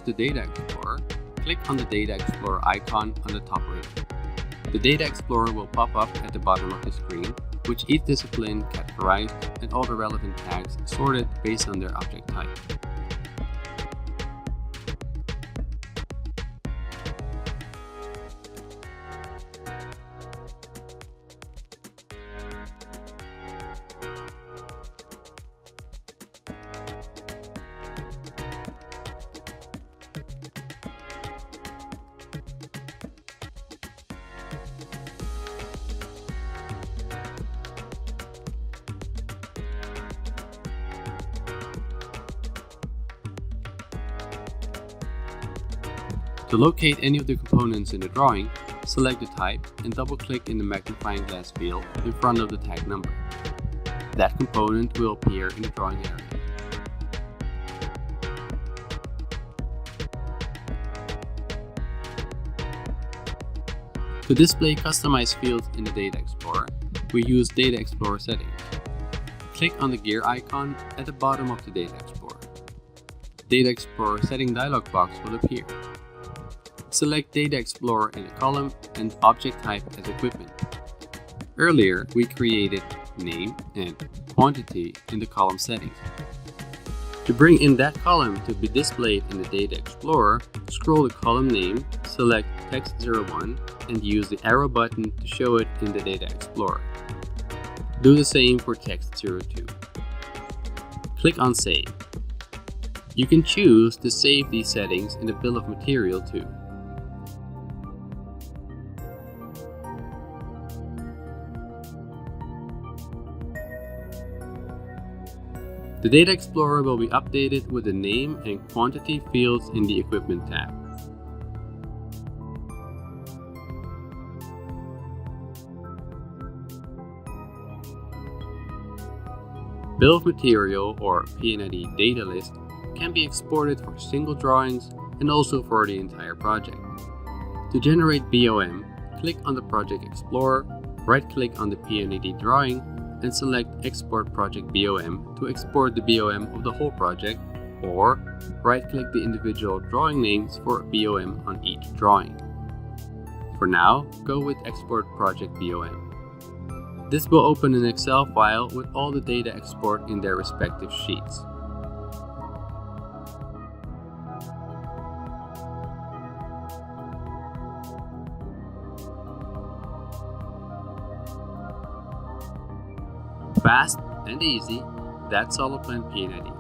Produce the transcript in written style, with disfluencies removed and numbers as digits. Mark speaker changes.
Speaker 1: the Data Explorer, click on the Data Explorer icon on the top right. The Data Explorer will pop up at the bottom of the screen, with each discipline categorized and all the relevant tags sorted based on their object type. To locate any of the components in the drawing, select the type and double-click in the magnifying glass field in front of the tag number. That component will appear in the drawing area. To display customized fields in the Data Explorer, we use Data Explorer settings. Click on the gear icon at the bottom of the Data Explorer. The Data Explorer setting dialog box will appear. Select Data Explorer in a column and object type as equipment. Earlier, we created name and quantity in the column settings. To bring in that column to be displayed in the Data Explorer, scroll the column name, select text01, and use the arrow button to show it in the Data Explorer. Do the same for text02. Click on Save. You can choose to save these settings in the bill of material too. The Data Explorer will be updated with the name and quantity fields in the Equipment tab. Bill of Material or P&ID data list can be exported for single drawings and also for the entire project. To generate BOM, click on the Project Explorer, right-click on the P&ID drawing, and select Export Project BOM to export the BOM of the whole project, or right-click the individual drawing names for BOM on each drawing. For now, go with Export Project BOM. This will open an Excel file with all the data export in their respective sheets. Fast and easy, that's SolidPlant P&ID.